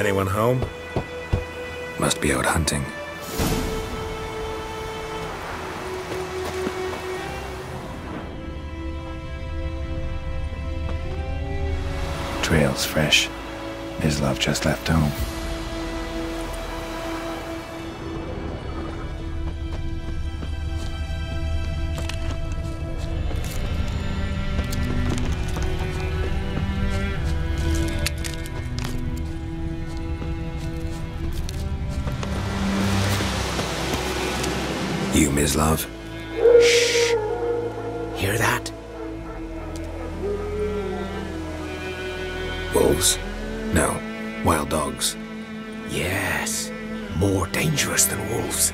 Anyone home? Must be out hunting. Trail's fresh. Mislav just left home. You, Mislav? Shh! Hear that? Wolves? No. Wild dogs. Yes. More dangerous than wolves.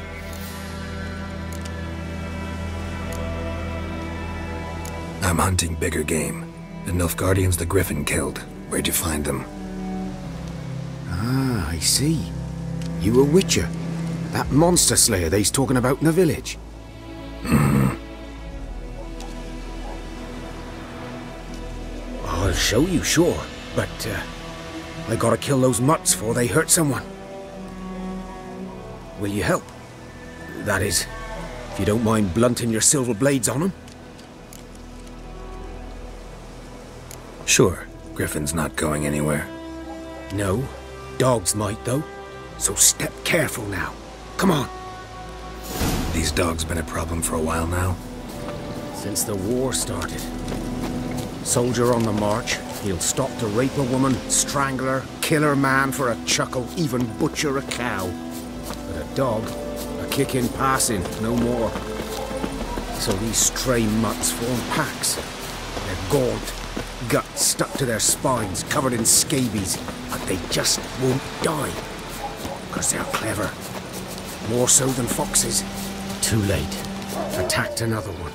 I'm hunting bigger game. The Nilfgaardians the Griffin killed. Where'd you find them? Ah, I see. You a witcher. That monster slayer they's talking about in the village. I'll show you, sure. But, I gotta kill those mutts before they hurt someone. Will you help? That is, if you don't mind blunting your silver blades on them. Sure. Griffin's not going anywhere. No. Dogs might, though. So step careful now. Come on. These dogs been a problem for a while now? Since the war started. Soldier on the march, he'll stop to rape a woman, strangle her, kill her man for a chuckle, even butcher a cow. But a dog, a kick in passing, no more. So these stray mutts form packs. They're gaunt, guts stuck to their spines, covered in scabies, but they just won't die. Because they're clever. More so than foxes. Too late. Attacked another one.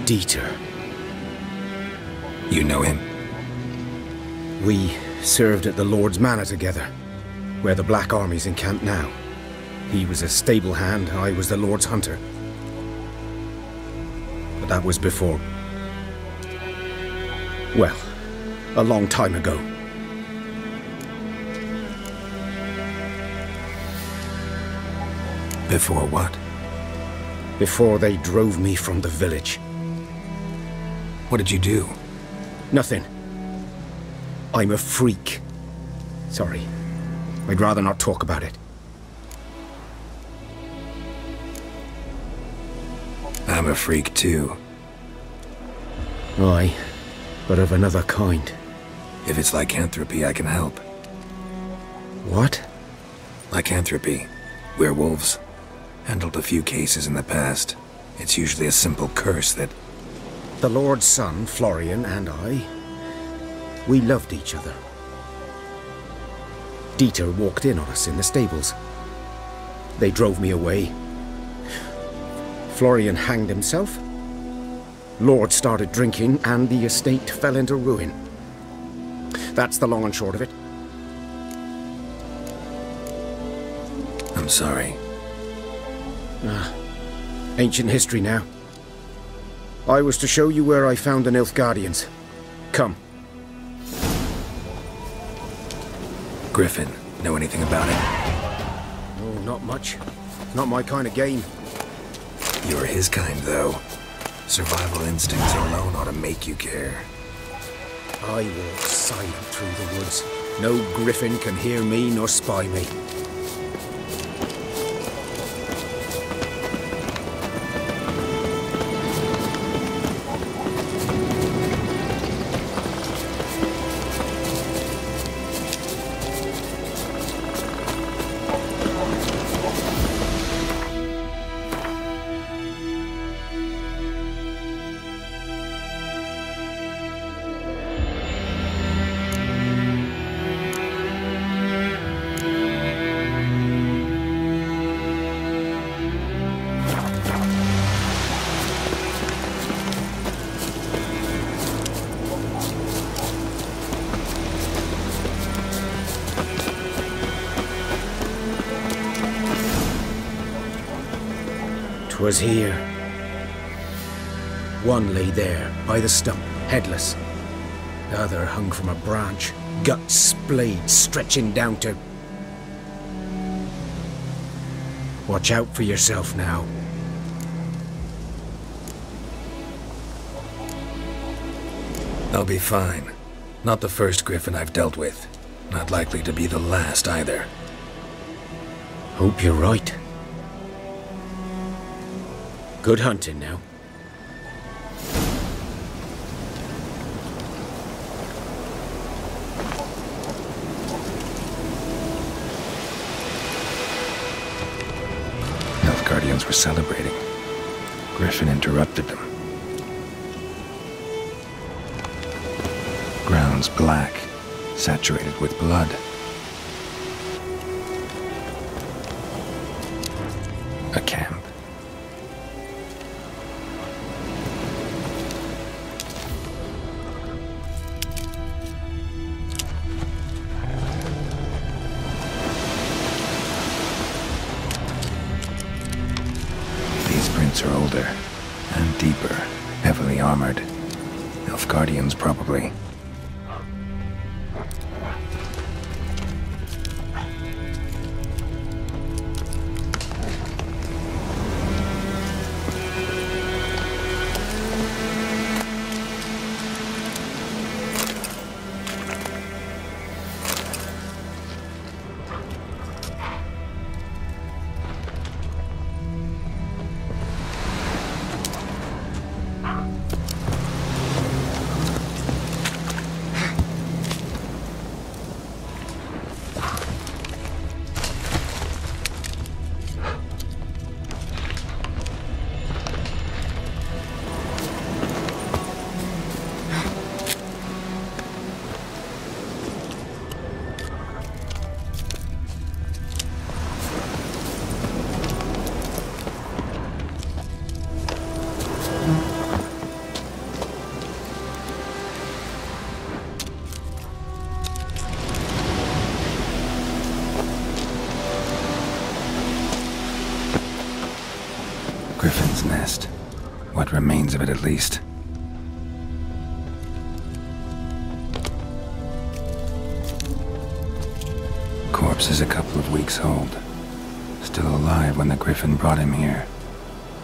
Dieter. You know him? We served at the Lord's Manor together, where the Black Army's encamped now. He was a stable hand, I was the Lord's hunter. But that was before... well, a long time ago. Before what? Before they drove me from the village. What did you do? Nothing. I'm a freak. Sorry. I'd rather not talk about it. I'm a freak too. Aye, but of another kind. If it's lycanthropy, I can help. What? Lycanthropy. Werewolves. Handled a few cases in the past. It's usually a simple curse that... The Lord's son, Florian, and I, we loved each other. Dieter walked in on us in the stables. They drove me away. Florian hanged himself. Lord started drinking, and the estate fell into ruin. That's the long and short of it. I'm sorry. Ancient history now. I was to show you where I found the Nilfgaardians. Come. Griffin, know anything about it? Oh, not much. Not my kind of game. You're his kind, though. Survival instincts alone ought to make you care. I walk silent through the woods. No griffin can hear me nor spy me. was here. One lay there, by the stump, headless. The other hung from a branch, guts splayed, stretching down to... Watch out for yourself now. I'll be fine. Not the first griffin I've dealt with. Not likely to be the last either. Hope you're right. Good hunting now. Guardians were celebrating. Griffin interrupted them. Ground's black, saturated with blood. A camp. Are older and deeper, heavily armored. Elf Guardians, probably. Griffin's nest. What remains of it, at least. Corpse is a couple of weeks old. Still alive when the Griffin brought him here.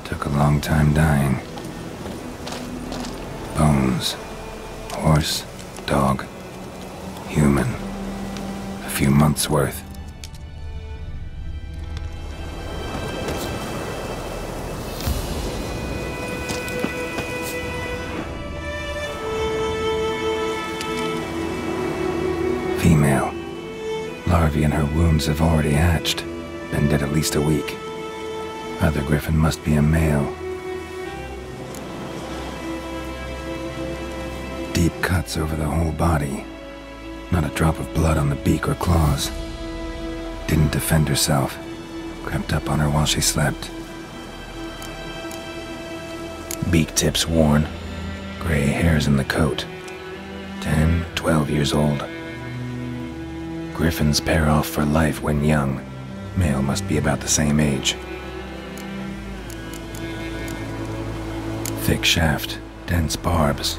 Took a long time dying. Bones. Horse. Dog. Human. A few months' worth. Female. Larvae in her wounds have already hatched. Been dead at least a week. Other Griffin must be a male. Deep cuts over the whole body. Not a drop of blood on the beak or claws. Didn't defend herself. Crept up on her while she slept. Beak tips worn. Gray hairs in the coat. 10, 12 years old. Griffins pair off for life when young. Male must be about the same age. Thick shaft, dense barbs.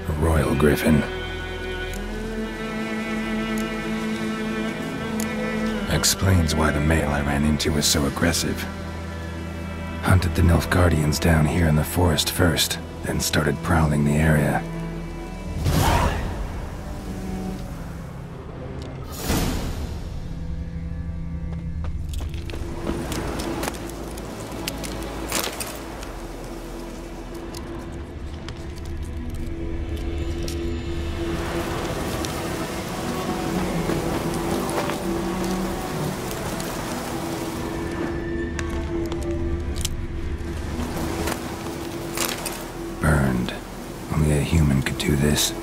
A royal griffin. Explains why the male I ran into was so aggressive. Hunted the Nilfgaardians down here in the forest first, then started prowling the area. Burned. Only a human could do this.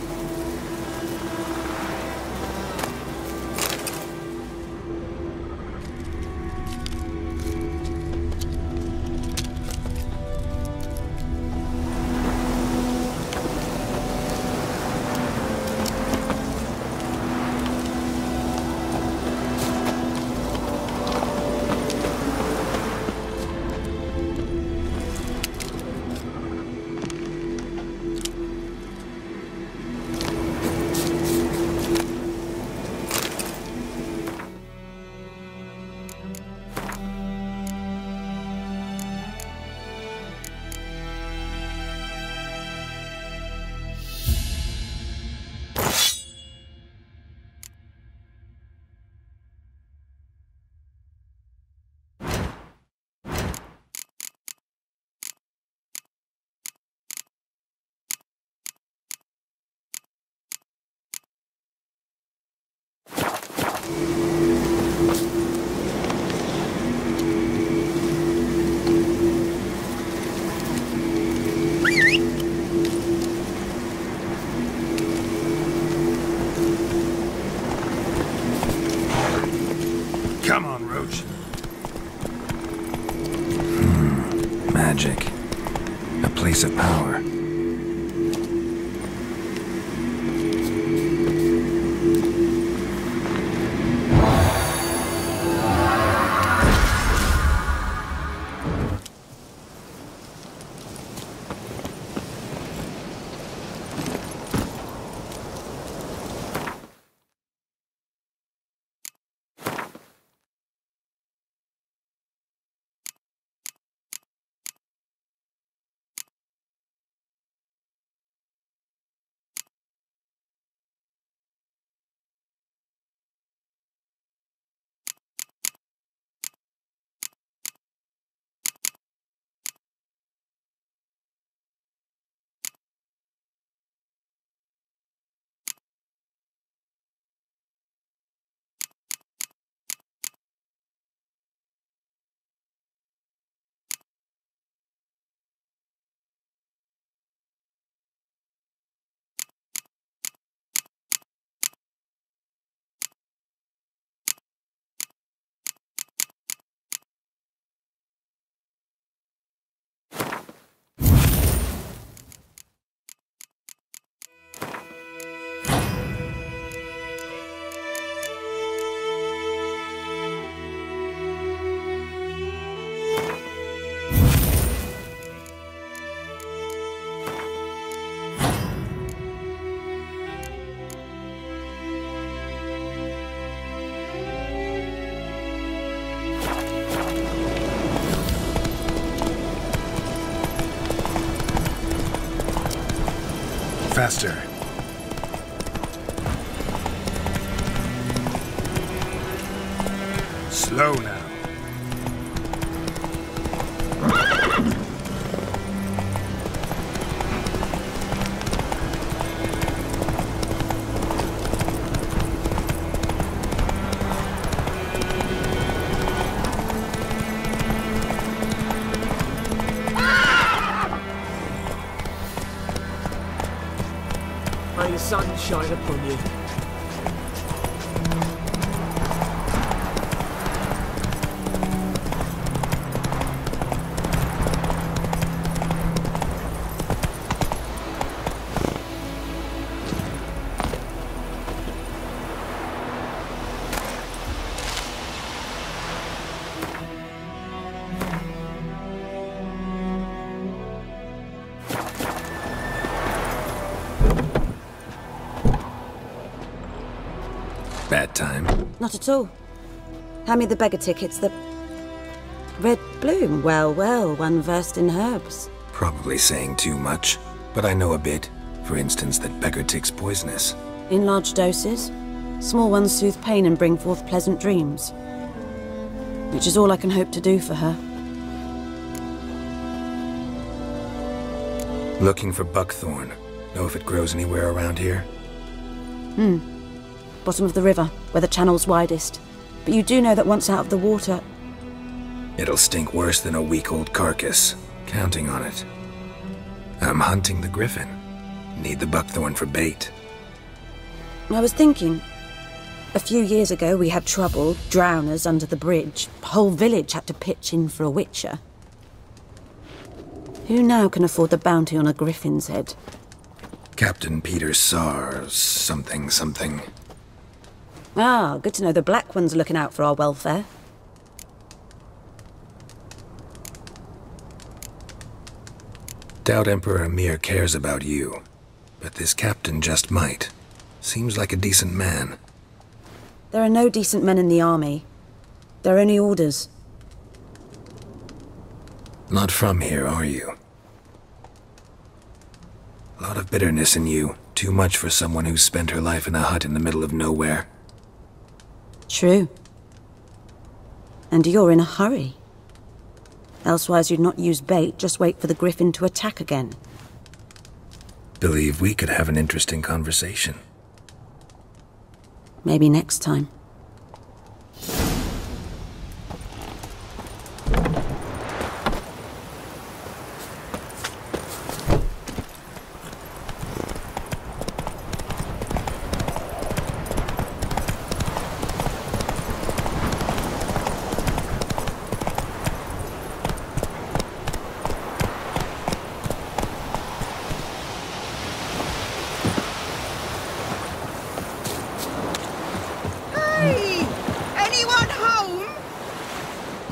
Come on, Roach. Magic. A place of power. Faster. Slow now. May the sun shine upon you. Bad time? Not at all. Hand me the beggar tickets, the... Red bloom. Well, well, one versed in herbs. Probably saying too much, but I know a bit. For instance, that beggar tick's poisonous. In large doses. Small ones soothe pain and bring forth pleasant dreams. Which is all I can hope to do for her. Looking for buckthorn. Know if it grows anywhere around here? Bottom of the river, where the channel's widest. But you do know that once out of the water... It'll stink worse than a week-old carcass. Counting on it. I'm hunting the griffin. Need the buckthorn for bait. I was thinking... A few years ago we had trouble, drowners under the bridge. The whole village had to pitch in for a witcher. Who now can afford the bounty on a griffin's head? Captain Peter Sar... something. Ah, good to know the Black One's looking out for our welfare. Doubt Emperor Emir cares about you, but this captain just might. Seems like a decent man. There are no decent men in the army. They're only orders. Not from here, are you? A lot of bitterness in you. Too much for someone who's spent her life in a hut in the middle of nowhere. True. And you're in a hurry. Elsewise you'd not use bait, just wait for the griffin to attack again. Believe we could have an interesting conversation. Maybe next time.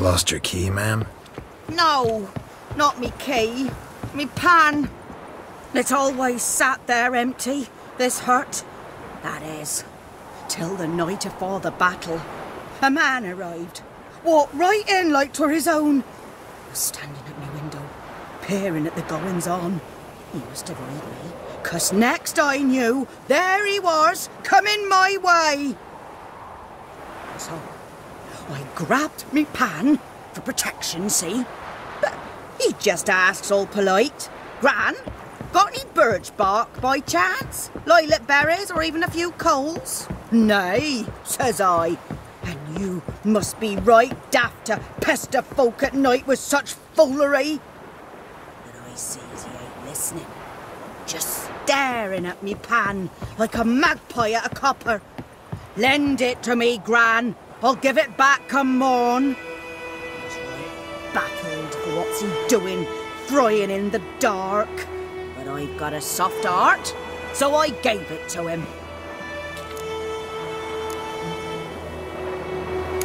Lost your key, ma'am? No, not me key. Me pan. It's always sat there empty, this hut. That is, till the night afore the battle. A man arrived. Walked right in like 'twere his own. Was standing at me window, peering at the goings-on. He must have heard me, 'cause next I knew, there he was, coming my way. So, I grabbed me pan, for protection, see? But he just asks all polite, Gran, got any birch bark by chance? Lilac berries or even a few coals? Nay, says I. And you must be right daft to pester folk at night with such foolery. But I sees he ain't listening. Just staring at me pan like a magpie at a copper. Lend it to me, Gran. I'll give it back come morn. He's right baffled for what's he doing, frying in the dark. But I've got a soft heart, so I gave it to him.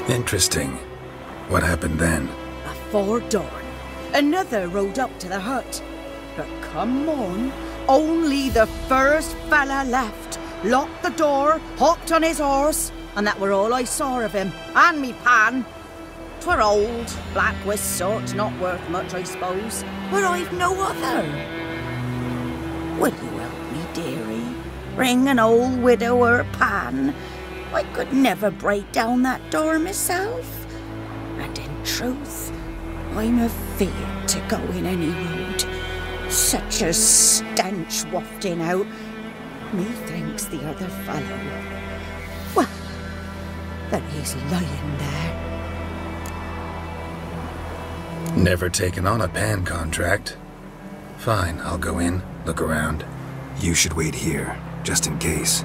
Interesting. What happened then? Afore dawn, another rode up to the hut. But come on, only the first fella left. Locked the door, hopped on his horse, and that were all I saw of him, and me pan. 'Twere old, black-wist sort, not worth much, I suppose, but I've no other. Will you help me, dearie? Bring an old widower pan. I could never break down that door myself. And in truth, I'm afeard to go in any road. Such a stench wafting out. Methinks the other fellow, well, that he's lying there. Never taken on a pan contract. Fine, I'll go in, look around. You should wait here, just in case.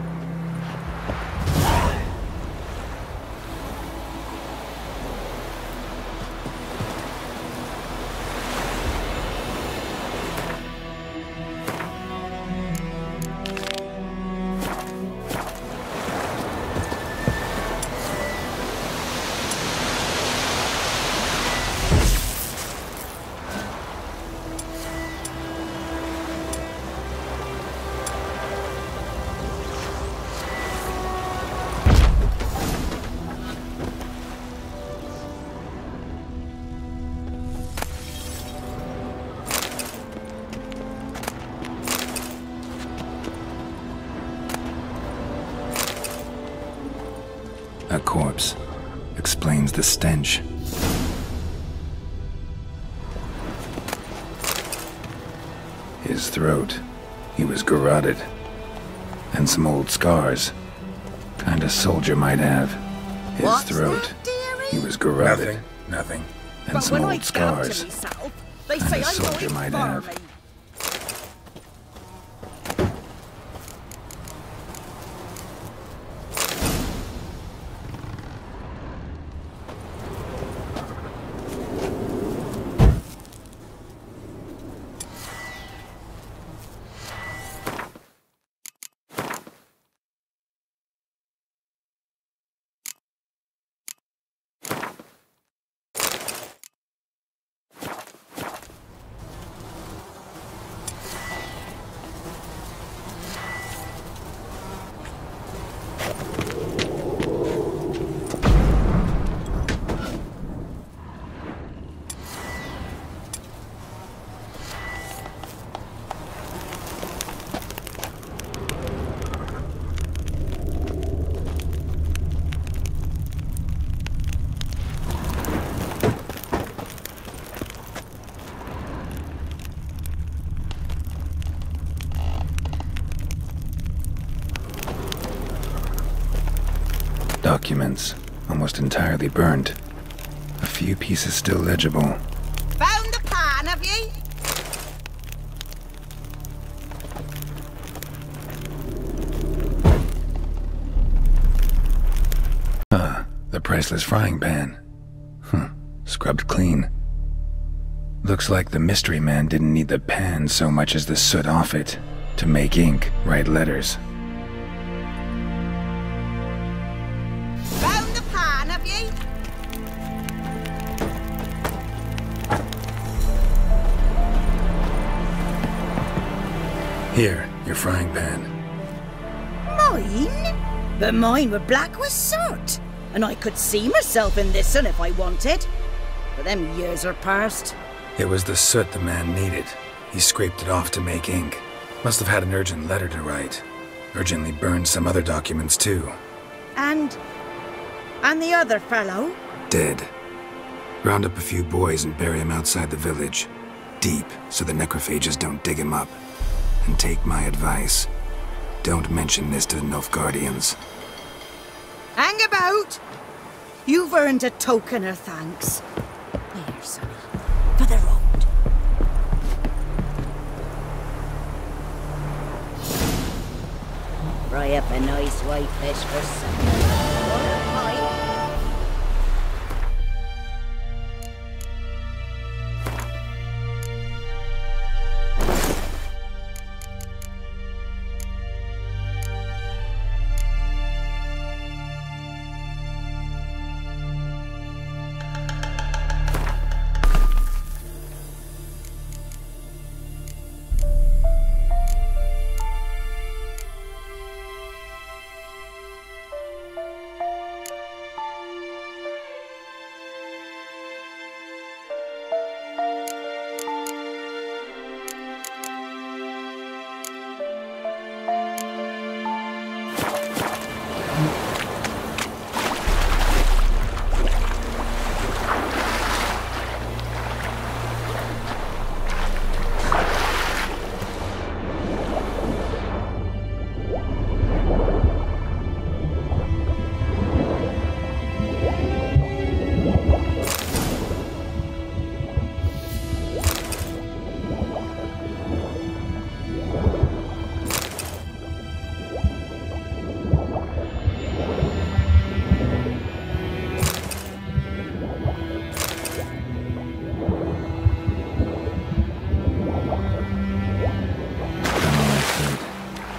A corpse. Explains the stench. His throat. He was garroted. And some old scars. Kinda soldier might have. His What's throat. that, dearie? He was garroted. Nothing. And But some when I old come to scars. myself, they And say a I'm soldier going might farming. have. Documents, almost entirely burnt. A few pieces still legible. Found the pan, have ye? The priceless frying pan. Scrubbed clean. Looks like the mystery man didn't need the pan so much as the soot off it to make ink, write letters. Found the pan, have ye? Here, your frying pan. Mine? But mine were black with soot. And I could see myself in this one if I wanted. But them years are past. It was the soot the man needed. He scraped it off to make ink. Must have had an urgent letter to write. Urgently burned some other documents too. And the other fellow? Dead. Round up a few boys and bury him outside the village. Deep, so the necrophages don't dig him up. And take my advice. Don't mention this to the Nilfgaardians. Hang about! You've earned a token of thanks. Here, sonny, for the road. Fry up a nice white fish for supper.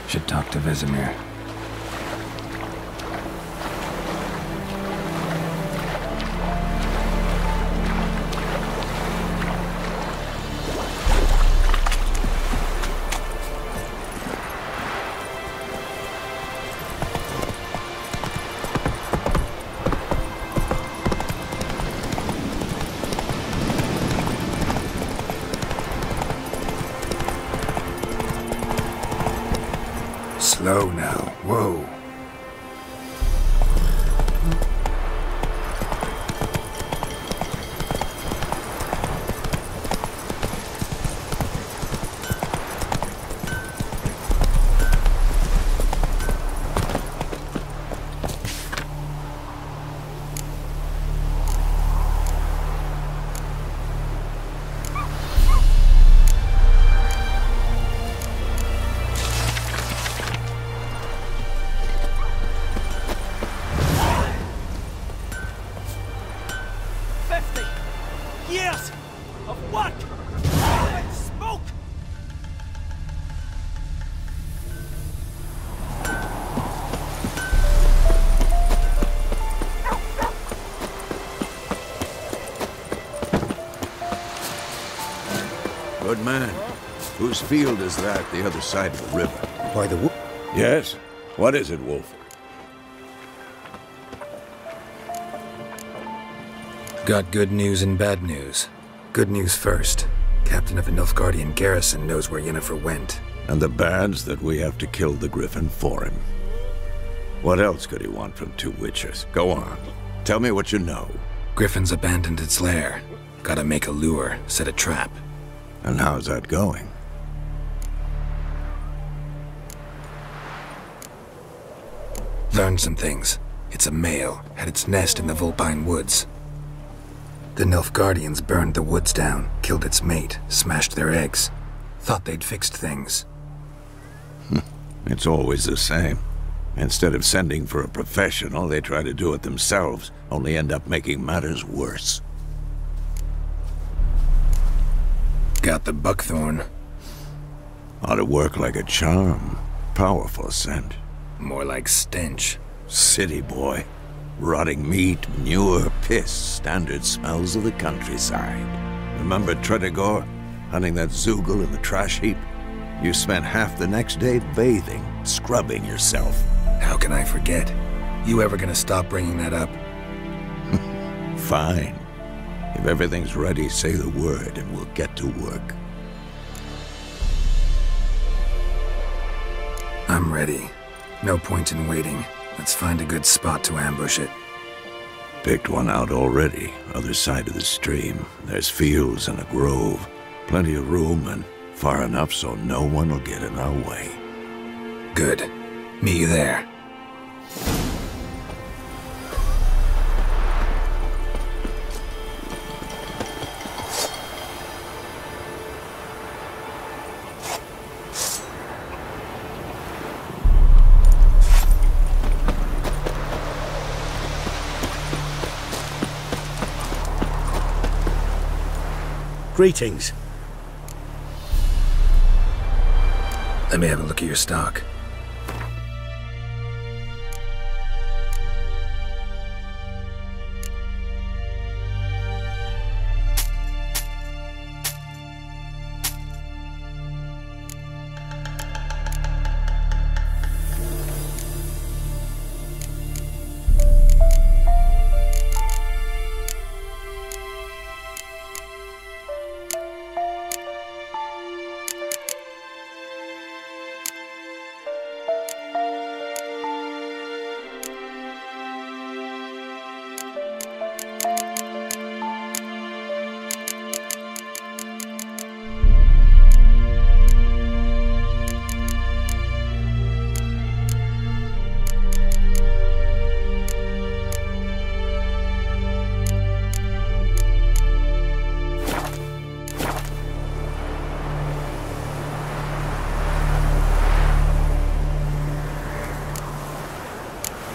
Should talk to Vesemir. Slow now. Whoa. Good man. Whose field is that, the other side of the river? By the Yes? What is it, Wolf? Got good news and bad news. Good news first. Captain of a Nilfgaardian garrison knows where Yennefer went. And the bad's that we have to kill the Griffin for him. What else could he want from two witchers? Go on. Tell me what you know. Griffin's abandoned its lair. Gotta make a lure, set a trap. And how's that going? Learned some things. It's a male, had its nest in the Vulpine Woods. The Nilfgaardians burned the woods down, killed its mate, smashed their eggs. Thought they'd fixed things. It's always the same. Instead of sending for a professional, they try to do it themselves, only end up making matters worse. Got the buckthorn. Ought to work like a charm. Powerful scent. More like stench. City boy. Rotting meat, manure, piss. Standard smells of the countryside. Remember Tredegor? Hunting that Zoogle in the trash heap? You spent half the next day bathing, scrubbing yourself. How can I forget? You ever gonna stop bringing that up? Fine. If everything's ready, say the word and we'll get to work. I'm ready. No point in waiting. Let's find a good spot to ambush it. Picked one out already, other side of the stream. There's fields and a grove. Plenty of room and far enough so no one will get in our way. Good. Meet you there. Greetings. Let me have a look at your stock.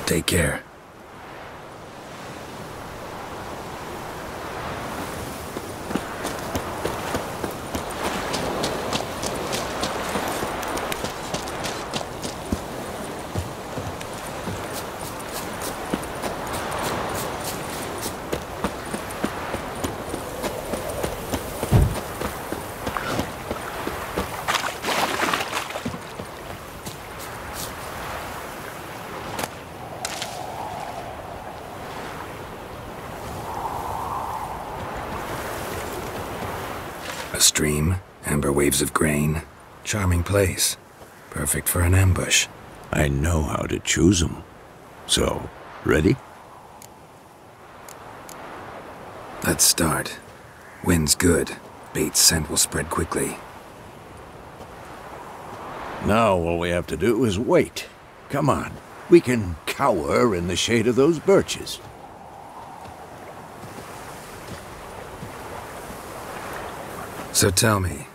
Take care. A stream, amber waves of grain. Charming place. Perfect for an ambush. I know how to choose them. So, ready? Let's start. Wind's good. Bait's scent will spread quickly. Now all we have to do is wait. Come on. We can cower in the shade of those birches. So tell me,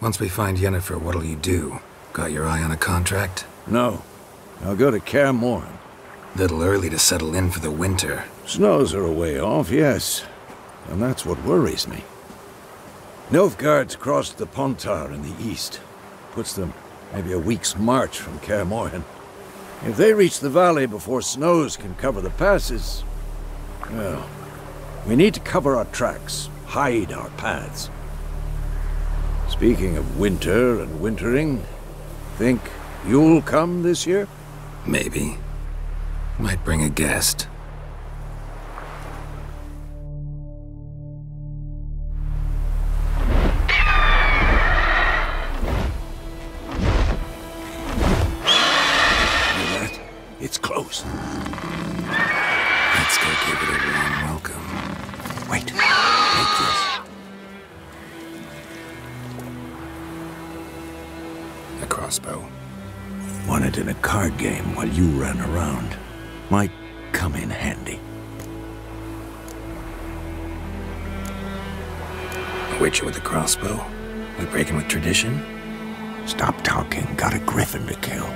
once we find Yennefer, what'll you do? Got your eye on a contract? No. I'll go to Kaer Morhen. Little early to settle in for the winter. Snows are a way off, yes. And that's what worries me. Nilfgaard's crossed the Pontar in the east. Puts them maybe a week's march from Kaer Morhen. If they reach the valley before snows can cover the passes, well, we need to cover our tracks, hide our paths. Speaking of winter and wintering, think you'll come this year? Maybe. Might bring a guest. It's close. Let's go give it a warm welcome. Wait, take this. A crossbow. Won it in a card game while you ran around. Might come in handy. A witcher with a crossbow? We breaking with tradition? Stop talking. Got a griffin to kill.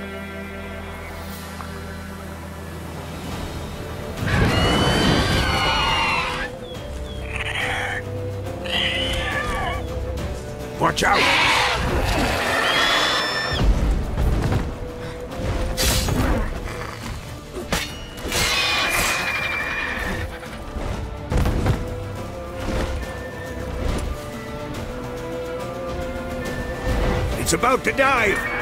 Watch out! It's about to dive!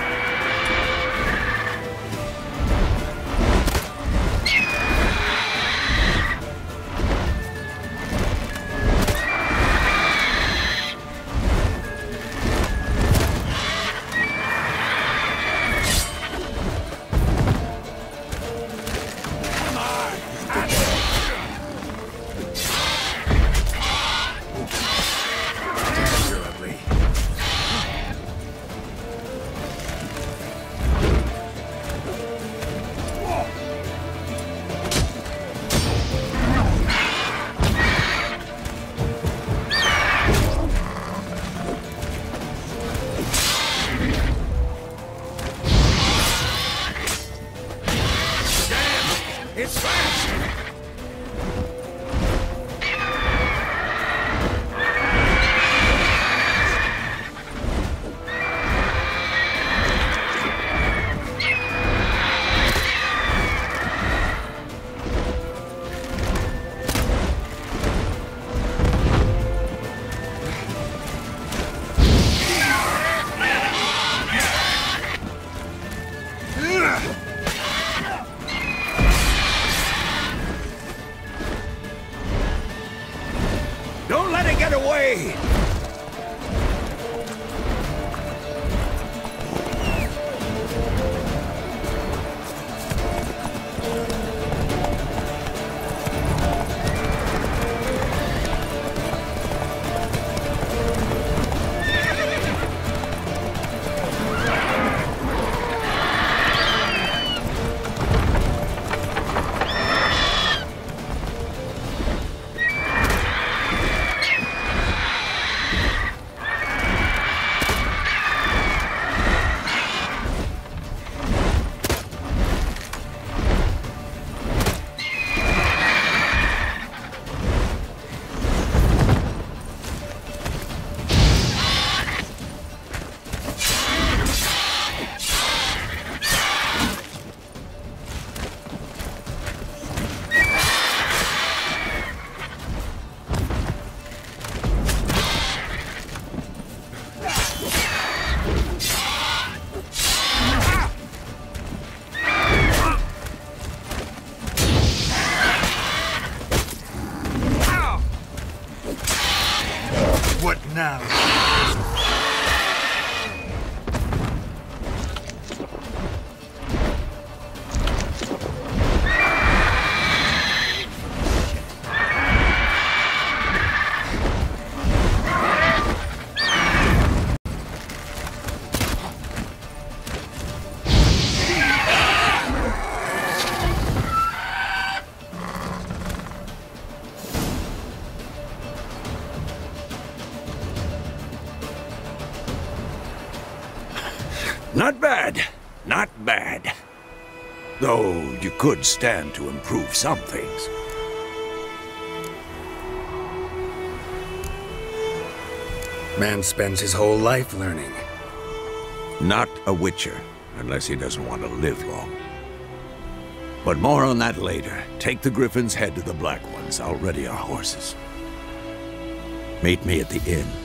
Don't let it get away! What now? Not bad. Not bad. Though you could stand to improve some things. Man spends his whole life learning. Not a witcher, unless he doesn't want to live long. But more on that later. Take the Griffin's head to the Black Ones. I'll ready our horses. Meet me at the inn.